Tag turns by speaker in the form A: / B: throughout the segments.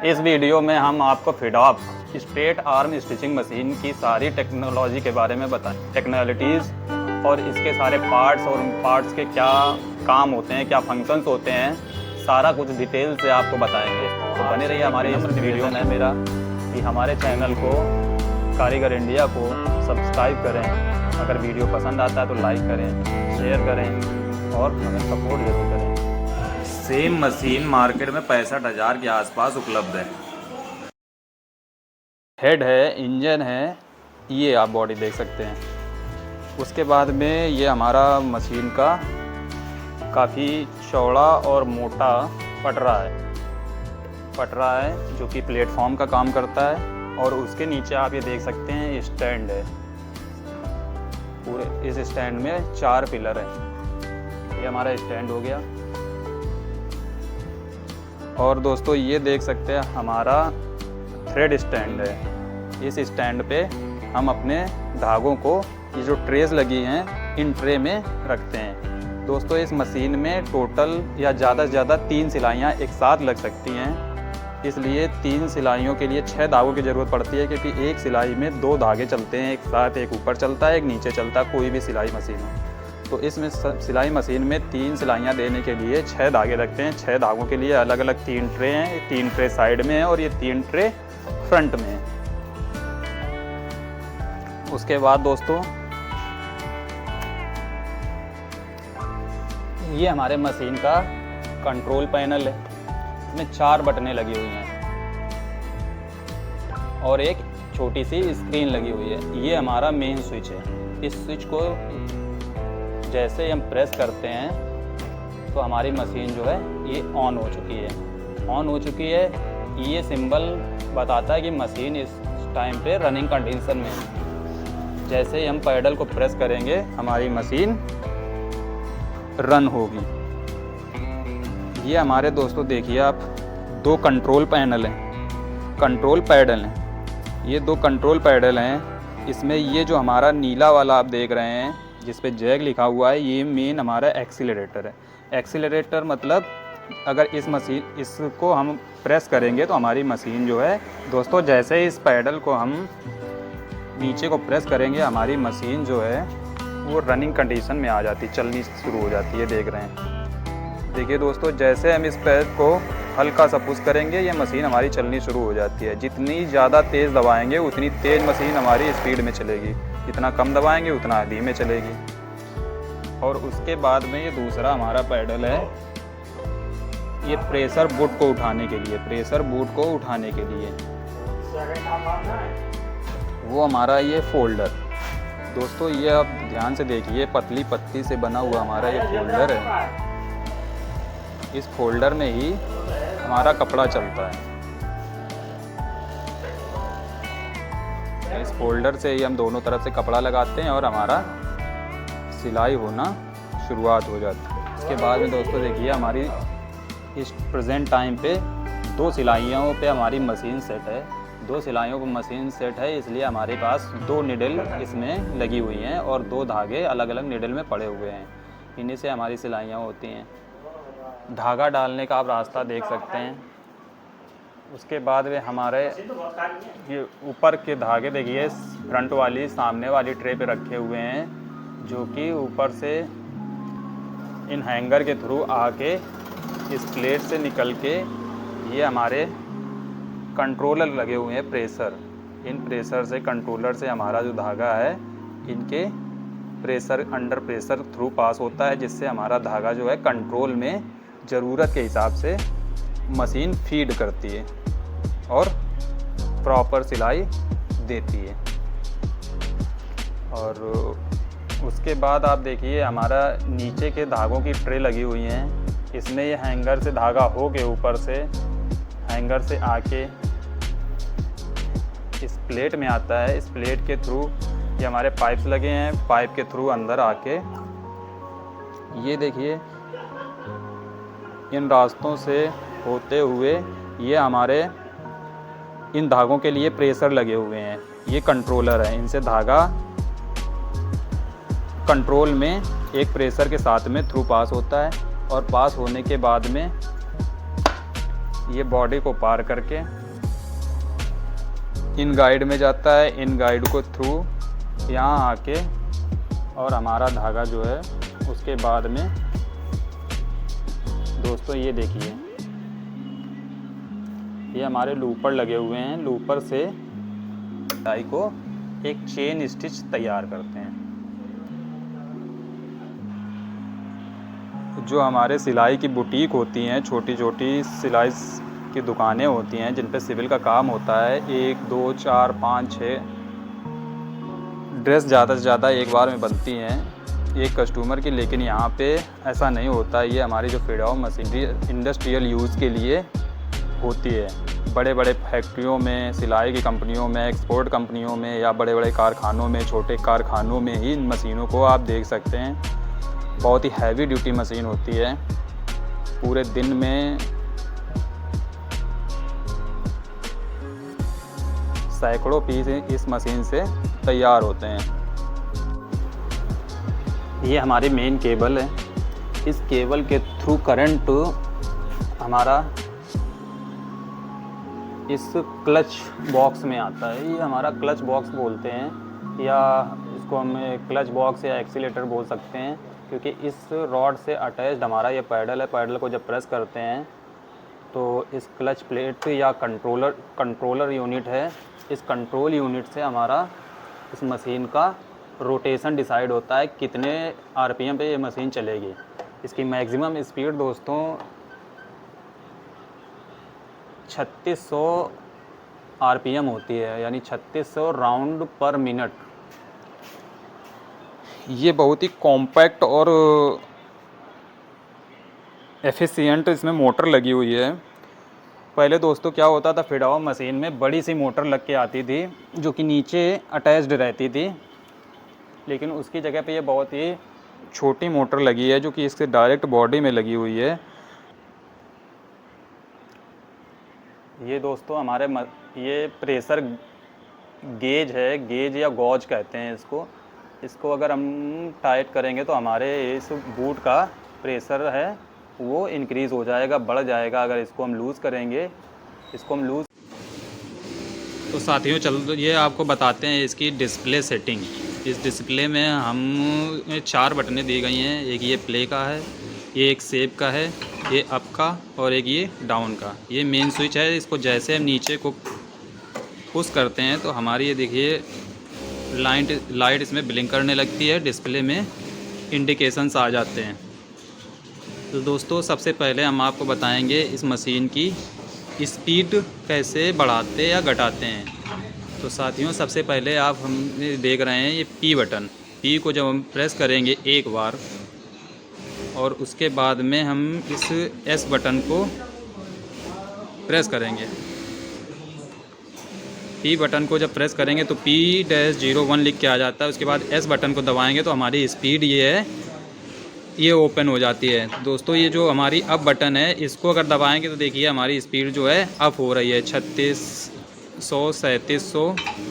A: इस वीडियो में हम आपको फिडॉप स्ट्रेट आर्म स्टिचिंग मशीन की सारी टेक्नोलॉजी के बारे में बताएं, टेक्नोलॉजीज़ और इसके सारे पार्ट्स और उन पार्ट्स के क्या काम होते हैं, क्या फंक्शंस होते हैं, सारा कुछ डिटेल से आपको बताएंगे। तो बने रहिए हमारे इस वीडियो में मेरा कि हमारे चैनल को कारीगर इंडिया को सब्सक्राइब करें। अगर वीडियो पसंद आता है तो लाइक करें, शेयर करें और हमें सपोर्ट जरूर करें। सेम मशीन मार्केट में 65,000 के आसपास उपलब्ध है। हेड है, इंजन है, ये आप बॉडी देख सकते हैं। उसके बाद में ये हमारा मशीन का काफ़ी चौड़ा और मोटा पटरा है जो कि प्लेटफॉर्म का काम करता है। और उसके नीचे आप ये देख सकते हैं स्टैंड है। पूरे इस स्टैंड में 4 पिलर है। ये हमारा स्टैंड हो गया। और दोस्तों ये देख सकते हैं हमारा थ्रेड स्टैंड है। इस स्टैंड पे हम अपने धागों को, ये जो ट्रेस लगी हैं, इन ट्रे में रखते हैं। दोस्तों इस मशीन में टोटल या ज़्यादा से ज़्यादा 3 सिलाइयाँ एक साथ लग सकती हैं। इसलिए 3 सिलाइयों के लिए 6 धागों की ज़रूरत पड़ती है, क्योंकि एक सिलाई में 2 धागे चलते हैं एक साथ, एक ऊपर चलता है एक नीचे चलता है, कोई भी सिलाई मशीन हो। तो इसमें सिलाई मशीन में 3 सिलाइयाँ देने के लिए 6 धागे लगते हैं। 6 धागों के लिए अलग अलग 3 ट्रे हैं। 3 ट्रे साइड में है और ये 3 ट्रे फ्रंट में है। उसके बाद दोस्तों ये हमारे मशीन का कंट्रोल पैनल है। इसमें 4 बटनें लगी हुई हैं और एक छोटी सी स्क्रीन लगी हुई है। ये हमारा मेन स्विच है। इस स्विच को जैसे ही हम प्रेस करते हैं तो हमारी मशीन जो है ये ऑन हो चुकी है। ये सिंबल बताता है कि मशीन इस टाइम पे रनिंग कंडीशन में है। जैसे ही हम पैडल को प्रेस करेंगे हमारी मशीन रन होगी। ये हमारे दोस्तों देखिए आप 2 कंट्रोल पैनल हैं, कंट्रोल पैडल हैं। ये 2 कंट्रोल पैडल हैं। इसमें ये जो हमारा नीला वाला आप देख रहे हैं जिस पे जैक लिखा हुआ है, ये मेन हमारा एक्सीलरेटर है। एक्सीलरेटर मतलब अगर इसको हम प्रेस करेंगे तो हमारी मशीन जो है दोस्तों, जैसे ही इस पैडल को हम नीचे को प्रेस करेंगे हमारी मशीन जो है वो रनिंग कंडीशन में आ जाती है, चलनी शुरू हो जाती है। देख रहे हैं, देखिए दोस्तों, जैसे हम इस पैर को हल्का सा पुश करेंगे ये मशीन हमारी चलनी शुरू हो जाती है। जितनी ज़्यादा तेज़ दबाएंगे उतनी तेज़ मशीन हमारी स्पीड में चलेगी, जितना कम दबाएंगे उतना धीमे चलेगी। और उसके बाद में ये दूसरा हमारा पैडल है, ये प्रेशर बूट को उठाने के लिए, वो हमारा ये फोल्डर। दोस्तों ये आप ध्यान से देखिए, पतली पत्ती से बना हुआ हमारा ये फोल्डर है। इस फोल्डर में ही हमारा कपड़ा चलता है। इस फोल्डर से ही हम दोनों तरफ से कपड़ा लगाते हैं और हमारा सिलाई होना शुरुआत हो जाती है। इसके बाद में दोस्तों देखिए हमारी इस प्रेजेंट टाइम पे 2 सिलाइयों पे हमारी मशीन सेट है। 2 सिलाइयों पर मशीन सेट है, इसलिए हमारे पास 2 निडल इसमें लगी हुई हैं और 2 धागे अलग अलग निडल में पड़े हुए हैं। इन्हीं से हमारी सिलाइयाँ होती हैं। धागा डालने का आप रास्ता देख सकते हैं। उसके बाद में हमारे ये ऊपर के धागे देखिए फ्रंट वाली सामने वाली ट्रे पे रखे हुए हैं, जो कि ऊपर से इन हैंगर के थ्रू आके इस प्लेट से निकल के ये हमारे कंट्रोलर लगे हुए हैं, प्रेशर। इन प्रेशर से, कंट्रोलर से हमारा जो धागा है इनके pressure, under pressure through pass होता है, जिससे हमारा धागा जो है कंट्रोल में ज़रूरत के हिसाब से मशीन फीड करती है और प्रॉपर सिलाई देती है। और उसके बाद आप देखिए हमारा नीचे के धागों की ट्रे लगी हुई हैं। इसमें ये हैंगर से धागा हो के ऊपर से हैंगर से आके इस प्लेट में आता है। इस प्लेट के थ्रू ये हमारे पाइप्स लगे हैं, पाइप के थ्रू अंदर आके ये देखिए इन रास्तों से होते हुए ये हमारे इन धागों के लिए प्रेशर लगे हुए हैं। ये कंट्रोलर है, इनसे धागा कंट्रोल में एक प्रेशर के साथ में थ्रू पास होता है और पास होने के बाद में ये बॉडी को पार करके इन गाइड में जाता है। इन गाइड को थ्रू यहाँ आके और हमारा धागा जो है उसके बाद में दोस्तों ये देखिए, ये हमारे लूपर लगे हुए हैं। लूपर से टाई को एक चेन स्टिच तैयार करते हैं। जो हमारे सिलाई की बुटीक होती हैं, छोटी छोटी सिलाई की दुकानें होती हैं जिन पे सिविल का काम होता है, 1 2 4 5 6 ड्रेस ज़्यादा से ज़्यादा एक बार में बनती हैं एक कस्टमर की। लेकिन यहाँ पे ऐसा नहीं होता। ये हमारी जो फिडाओ मशीनरी इंडस्ट्रियल यूज़ के लिए होती है। बड़े बड़े फैक्ट्रियों में, सिलाई की कंपनियों में, एक्सपोर्ट कंपनियों में या बड़े बड़े कारखानों में, छोटे कारखानों में ही इन मशीनों को आप देख सकते हैं। बहुत ही हैवी ड्यूटी मशीन होती है। पूरे दिन में सैकड़ों पीस इस मशीन से तैयार होते हैं। ये हमारी मेन केबल है। इस केबल के थ्रू करंट हमारा इस क्लच बॉक्स में आता है। ये हमारा क्लच बॉक्स बोलते हैं, या इसको हम क्लच बॉक्स या एक्सीलेटर बोल सकते हैं, क्योंकि इस रॉड से अटैच्ड हमारा ये पैडल है। पैडल को जब प्रेस करते हैं तो इस क्लच प्लेट या कंट्रोलर यूनिट है, इस कंट्रोल यूनिट से हमारा इस मशीन का रोटेशन डिसाइड होता है, कितने आरपीएम पे ये मशीन चलेगी। इसकी मैक्सिमम स्पीड दोस्तों 3600 आरपीएम होती है, यानी 3600 राउंड पर मिनट। ये बहुत ही कॉम्पैक्ट और एफिशिएंट इसमें मोटर लगी हुई है। पहले दोस्तों क्या होता था, फिडाओ मशीन में बड़ी सी मोटर लग के आती थी जो कि नीचे अटैच्ड रहती थी, लेकिन उसकी जगह पे ये बहुत ही छोटी मोटर लगी है जो कि इसके डायरेक्ट बॉडी में लगी हुई है। ये दोस्तों हमारे ये प्रेशर गेज है, गेज या गॉज कहते हैं इसको। इसको अगर हम टाइट करेंगे तो हमारे इस बूट का प्रेशर है वो इंक्रीज़ हो जाएगा, बढ़ जाएगा। अगर इसको हम लूज़ करेंगे, इसको हम लूज़ तो साथियों चलो ये आपको बताते हैं इसकी डिस्प्ले सेटिंग। इस डिस्प्ले में हम 4 बटनें दी गई हैं। एक ये प्ले का है, ये एक सेव का है, ये अप का और एक ये डाउन का। ये मेन स्विच है। इसको जैसे हम नीचे को पुश करते हैं तो हमारी ये देखिए लाइट इसमें ब्लिंक करने लगती है, डिस्प्ले में इंडिकेशंस आ जाते हैं। तो दोस्तों सबसे पहले हम आपको बताएंगे इस मशीन की स्पीड कैसे बढ़ाते या घटाते हैं। तो साथियों सबसे पहले आप हम देख रहे हैं ये पी बटन। पी को जब हम प्रेस करेंगे एक बार और उसके बाद में हम इस एस बटन को प्रेस करेंगे। पी बटन को जब प्रेस करेंगे तो P-01 लिख के आ जाता है। उसके बाद एस बटन को दबाएंगे तो हमारी स्पीड ये है, ये ओपन हो जाती है। दोस्तों ये जो हमारी अप बटन है इसको अगर दबाएंगे तो देखिए हमारी स्पीड जो है अप हो रही है। 3600, 3700,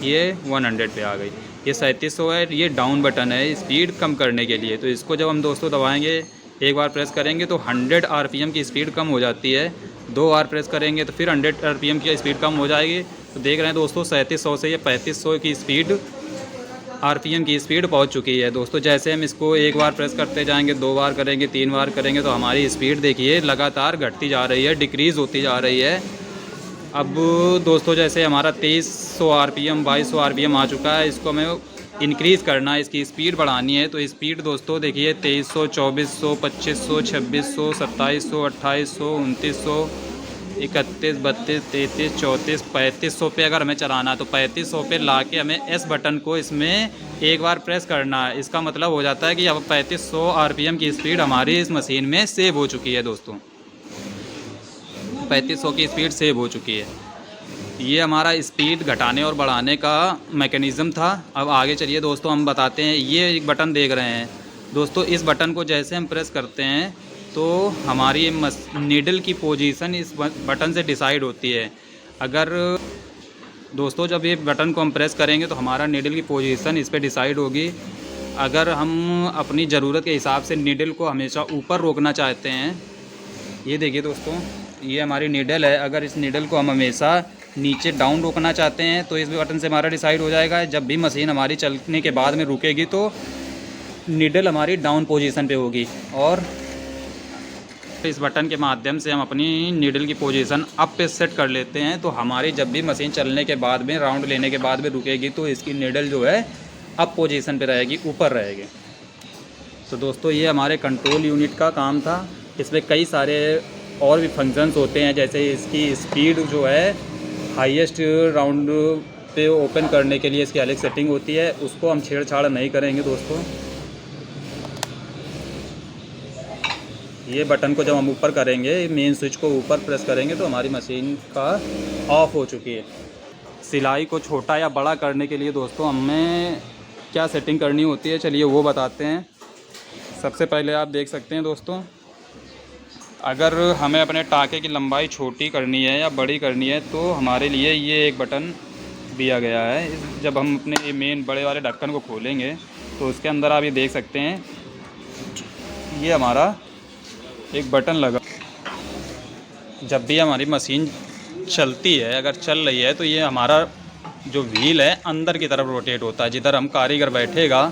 A: ये 100 पे आ गई। ये 3700 है, ये डाउन बटन है स्पीड कम करने के लिए। तो इसको जब हम दोस्तों दबाएंगे, एक बार प्रेस करेंगे तो 100 आरपीएम की स्पीड कम हो जाती है। 2 बार प्रेस करेंगे तो फिर 100 आरपीएम की स्पीड कम हो जाएगी। तो देख रहे हैं दोस्तों 3700 से ये 3500 की स्पीड आरपीएम की स्पीड पहुंच चुकी है। दोस्तों जैसे हम इसको एक बार प्रेस करते जाएंगे, 2 बार करेंगे, 3 बार करेंगे तो हमारी स्पीड देखिए लगातार घटती जा रही है, डिक्रीज़ होती जा रही है। अब दोस्तों जैसे हमारा 2300 आरपीएम 2200 आरपीएम आ चुका है, इसको हमें इंक्रीज़ करना है, इसकी स्पीड बढ़ानी है। तो स्पीड दोस्तों देखिए 2300, 2400, 2500, 2600, 2700, 2800, 2900, 31, 32, 33, 34, 3500 पे अगर हमें चलाना है तो 3500 पे ला के हमें एस बटन को इसमें एक बार प्रेस करना है। इसका मतलब हो जाता है कि अब 3500 आरपीएम की स्पीड हमारी इस मशीन में सेव हो चुकी है। दोस्तों 3500 की स्पीड सेव हो चुकी है। ये हमारा स्पीड घटाने और बढ़ाने का मैकेनिज़्म था। अब आगे चलिए दोस्तों हम बताते हैं। ये एक बटन देख रहे हैं दोस्तों, इस बटन को जैसे हम प्रेस करते हैं तो हमारी नीडल की पोजीशन इस बटन से डिसाइड होती है। अगर दोस्तों जब ये बटन को हम प्रेस करेंगे तो हमारा नीडल की पोजीशन इस पे डिसाइड होगी। अगर हम अपनी ज़रूरत के हिसाब से नीडल को हमेशा ऊपर रोकना चाहते हैं, ये देखिए दोस्तों ये हमारी नीडल है। अगर इस नीडल को हम हमेशा नीचे डाउन रोकना चाहते हैं तो इस बटन से हमारा डिसाइड हो जाएगा। जब भी मशीन हमारी चलने के बाद में रुकेगी तो नीडल हमारी डाउन पोजीशन पे होगी, और इस बटन के माध्यम से हम अपनी नीडल की पोजीशन अप पे सेट कर लेते हैं। तो हमारी जब भी मशीन चलने के बाद में राउंड लेने के बाद में रुकेगी तो इसकी नीडल जो है अप पोजीशन पे रहेगी, ऊपर रहेगी। तो दोस्तों ये हमारे कंट्रोल यूनिट का काम था। इसमें कई सारे और भी फंक्शंस होते हैं, जैसे इसकी स्पीड जो है हाईएस्ट राउंड पे ओपन करने के लिए इसकी अलग सेटिंग होती है, उसको हम छेड़छाड़ नहीं करेंगे दोस्तों। ये बटन को जब हम ऊपर करेंगे, मेन स्विच को ऊपर प्रेस करेंगे तो हमारी मशीन का ऑफ हो चुकी है। सिलाई को छोटा या बड़ा करने के लिए दोस्तों हमें क्या सेटिंग करनी होती है, चलिए वो बताते हैं। सबसे पहले आप देख सकते हैं दोस्तों, अगर हमें अपने टाँके की लंबाई छोटी करनी है या बड़ी करनी है तो हमारे लिए ये एक बटन दिया गया है। जब हम अपने ये मेन बड़े वाले ढक्कन को खोलेंगे तो उसके अंदर आप ये देख सकते हैं, ये हमारा एक बटन लगा। जब भी हमारी मशीन चलती है, अगर चल रही है, तो ये हमारा जो व्हील है अंदर की तरफ रोटेट होता है। जिधर हम कारीगर बैठेगा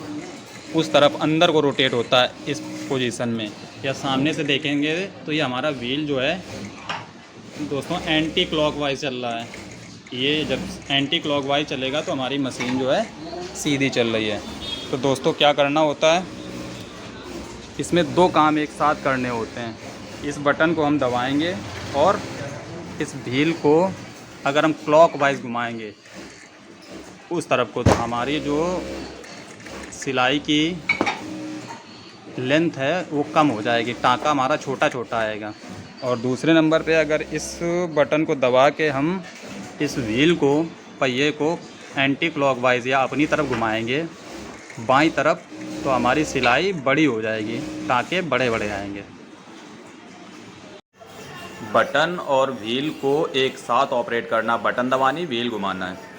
A: उस तरफ अंदर को रोटेट होता है इस पोजीशन में। या सामने से देखेंगे तो ये हमारा व्हील जो है दोस्तों एंटी क्लॉकवाइज चल रहा है। ये जब एंटी क्लॉकवाइज चलेगा तो हमारी मशीन जो है सीधी चल रही है। तो दोस्तों क्या करना होता है, इसमें दो काम एक साथ करने होते हैं। इस बटन को हम दबाएंगे और इस व्हील को अगर हम क्लॉकवाइज घुमाएंगे उस तरफ को, तो हमारी जो सिलाई की लेंथ है वो कम हो जाएगी, टाँका हमारा छोटा छोटा आएगा। और दूसरे नंबर पे अगर इस बटन को दबा के हम इस व्हील को, पहिए को एंटी क्लॉकवाइज या अपनी तरफ घुमाएंगे बाईं तरफ, तो हमारी सिलाई बड़ी हो जाएगी, टाँके बड़े बड़े आएंगे। बटन और व्हील को एक साथ ऑपरेट करना, बटन दबानी, व्हील घुमाना है।